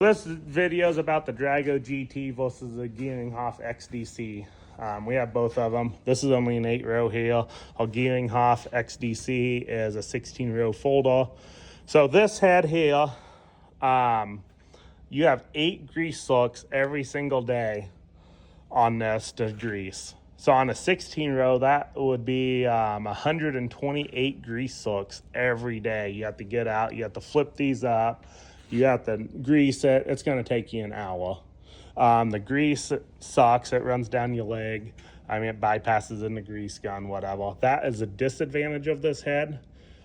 This video is about the Drago GT versus the Geringhoff XDC. We have both of them. This is only an 8-row here. Our Geringhoff XDC is a 16-row folder. So this head here, you have 8 grease hooks every single day on this to grease. So on a 16-row, that would be 128 grease hooks every day. You have to get out, you have to flip these up, you have to grease it. It's going to take you an hour. The grease sucks. It runs down your leg. I mean, it bypasses in the grease gun, whatever. That is a disadvantage of this head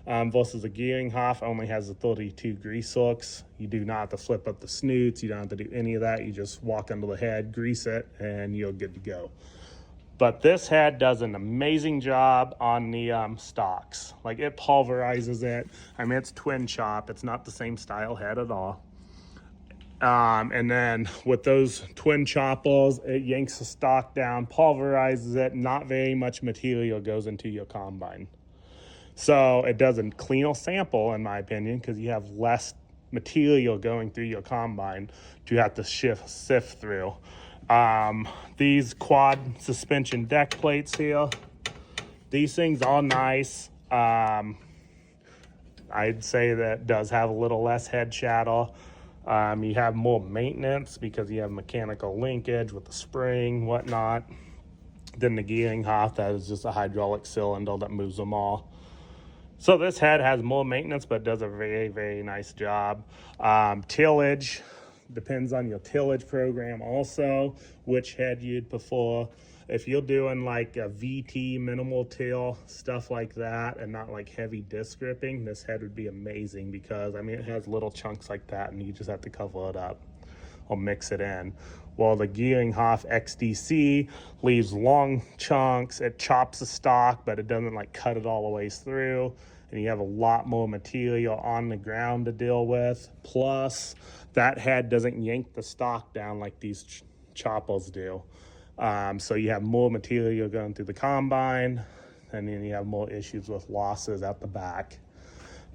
versus the Geringhoff. Only has the 32 grease hooks. You do not have to flip up the snoots. You don't have to do any of that. You just walk under the head, grease it, and you're good to go. But this head does an amazing job on the stocks. Like, it pulverizes it. I mean, it's twin chop. It's not the same style head at all. And then with those twin choppers, it yanks the stock down, pulverizes it. Not very much material goes into your combine. So it does a cleaner sample, in my opinion, because you have less material going through your combine to have to sift through. These quad suspension deck plates here, these things are nice. I'd say that does have a little less head shatter. You have more maintenance because you have mechanical linkage with the spring, whatnot, than the Geringhoff. That is just a hydraulic cylinder that moves them all. So this head has more maintenance, but does a very, very nice job. Tillage. Depends on your tillage program also, which head you'd prefer. If you're doing like a VT, minimal till, stuff like that, and not like heavy disc gripping, this head would be amazing because, I mean, it has little chunks like that and you just have to cover it up or mix it in. Well, the Geringhoff XDC leaves long chunks. It chops the stock, but it doesn't like cut it all the way through. And you have a lot more material on the ground to deal with. Plus, that head doesn't yank the stock down like these choppers do. So you have more material going through the combine, and then you have more issues with losses at the back.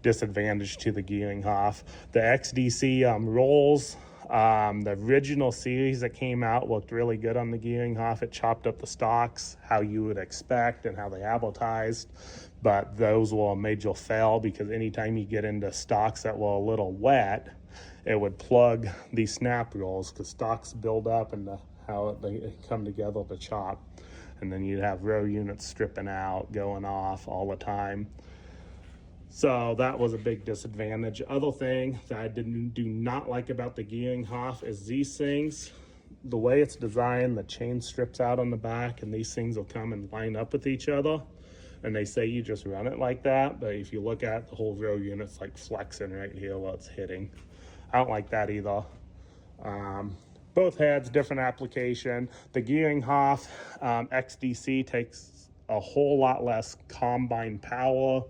Disadvantage to the Geringhoff. The XDC rolls. The original series that came out looked really good on the Geringhoff. It chopped up the stocks how you would expect and how they advertised, but those were a major fail because anytime you get into stocks that were a little wet, it would plug these snap rolls because stocks build up and how they come together to chop, and then you'd have row units stripping out, going off all the time. So that was a big disadvantage. Other thing that I do not like about the Geringhoff is these things, the way it's designed, the chain strips out on the back, and these things will come and line up with each other. And they say you just run it like that, but if you look at the whole row unit's like flexing right here while it's hitting. I don't like that either. Both heads, different application. The Geringhoff XDC takes a whole lot less combine power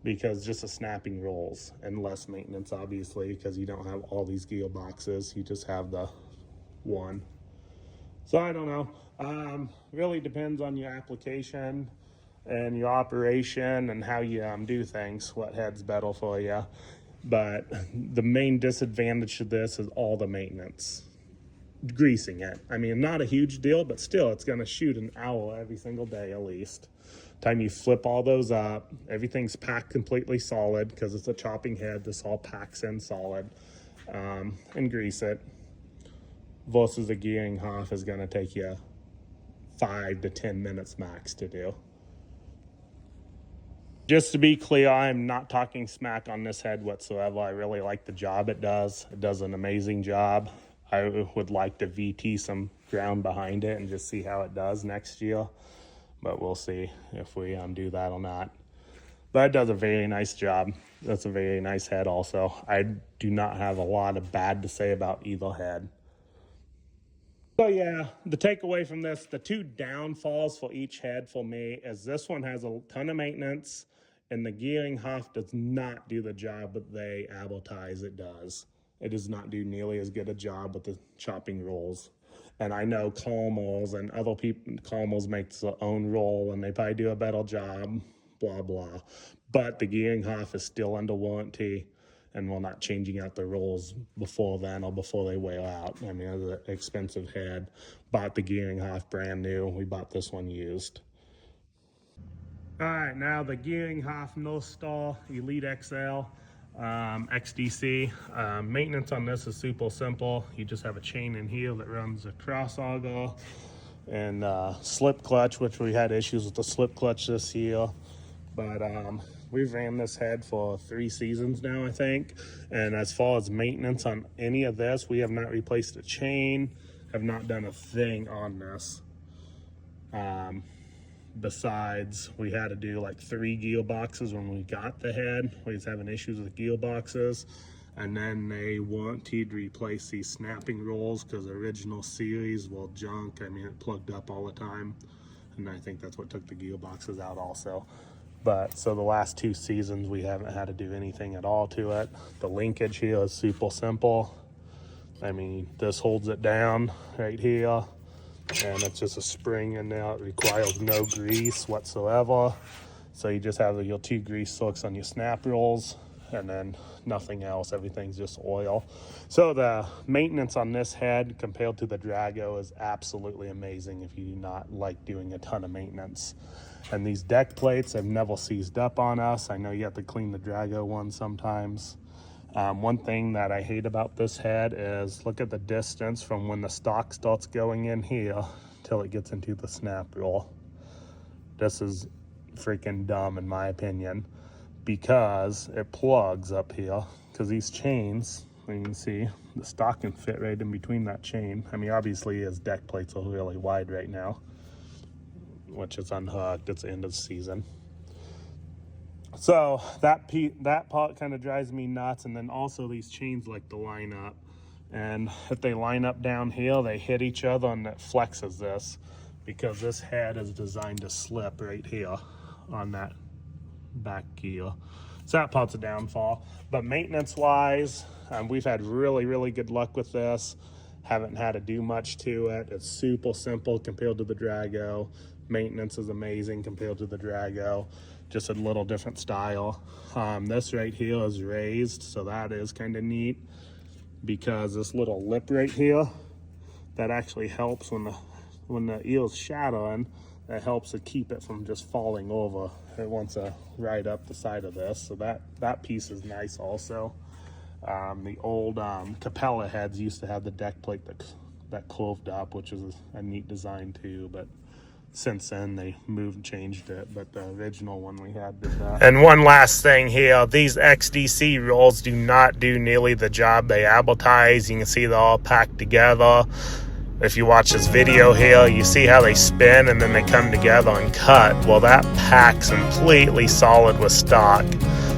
because just the snapping rolls and less maintenance, obviously, because you don't have all these gearboxes. You just have the one. So I don't know. Really depends on your application and your operation and how you do things, what head's better for you. But the main disadvantage to this is all the maintenance. Greasing it. I mean, not a huge deal, but still, it's going to shoot an hour every single day at least. Time you flip all those up, everything's packed completely solid because it's a chopping head. This all packs in solid, and grease it. Versus a Geringhoff is going to take you 5 to 10 minutes max to do. Just to be clear, I'm not talking smack on this head whatsoever. I really like the job it does. It does an amazing job. I would like to VT some ground behind it and just see how it does next year. But we'll see if we do that or not. But it does a very nice job. That's a very nice head also. I do not have a lot of bad to say about either head. So yeah, the takeaway from this, the two downfalls for each head for me is this one has a ton of maintenance and the Geringhoff does not do the job that they advertise it does. It does not do nearly as good a job with the chopping rolls. And I know Calmos and other people, Calmos makes their own roll and they probably do a better job, blah, blah. But the Geringhoff is still under warranty and we're not changing out the rolls before then or before they wear out. I mean, it's an expensive head. Bought the Geringhoff brand new. We bought this one used. All right, now the Geringhoff No-Stall Elite XL XDC. Maintenance on this is super simple. You just have a chain in here that runs across auger, and slip clutch, which we had issues with the slip clutch this year. But we've ran this head for 3 seasons now, I think. And as far as maintenance on any of this, we have not replaced a chain, have not done a thing on this. Besides, we had to do like 3 gearboxes when we got the head. We was having issues with gearboxes. And then they wanted to replace these snapping rolls because the original series, well, junk. I mean, it plugged up all the time. And I think that's what took the gearboxes out also. But so the last 2 seasons, we haven't had to do anything at all to it. The linkage here is super simple. I mean, this holds it down right here. And it's just a spring in there. It requires no grease whatsoever. So you just have your 2 grease hooks on your snap rolls, and then nothing else. Everything's just oil. So the maintenance on this head compared to the Drago is absolutely amazing if you do not like doing a ton of maintenance. And these deck plates have never seized up on us. I know you have to clean the Drago one sometimes. One thing that I hate about this head is look at the distance from when the stock starts going in here till it gets into the snap roll. This is freaking dumb in my opinion, because it plugs up here, because these chains, you can see the stock can fit right in between that chain. I mean, obviously his deck plates are really wide right now, which is unhooked. It's the end of the season. So that part kind of drives me nuts. And then also these chains like to line up, and if they line up down here, they hit each other, and it flexes this, because this head is designed to slip right here on that back gear. So that part's a downfall. But maintenance wise, we've had really good luck with this. Haven't had to do much to it. It's super simple compared to the Drago. Maintenance is amazing compared to the Drago, just a little different style. This right here is raised, so that is kind of neat, because this little lip right here, that actually helps when the eel's shadowing. That helps to keep it from just falling over. It wants to ride up the side of this, so that piece is nice also. The old Capella heads used to have the deck plate that cloved up, which is a neat design too, but since then they moved and changed it, but the original one we had did that. And one last thing here, these XDC rolls do not do nearly the job they advertise. You can see they're all packed together. If you watch this video here, you see how they spin and then they come together and cut. Well, that packs completely solid with stock.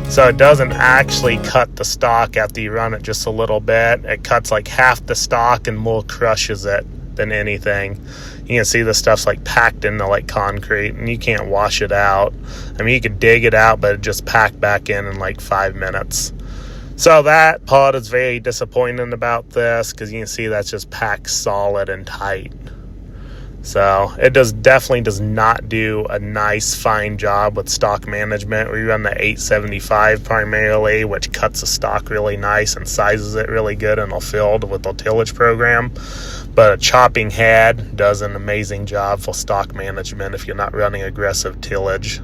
So it doesn't actually cut the stock after you run it just a little bit. It cuts like half the stock and more crushes it than anything. You can see the stuff's like packed into like concrete, and you can't wash it out. I mean, you could dig it out, but it just packed back in like 5 minutes. So that part is very disappointing about this, because you can see that's just packed solid and tight. So it definitely does not do a nice fine job with stock management. We run the 875 primarily, which cuts the stock really nice and sizes it really good in a field with the tillage program. But a chopping head does an amazing job for stock management if you're not running aggressive tillage.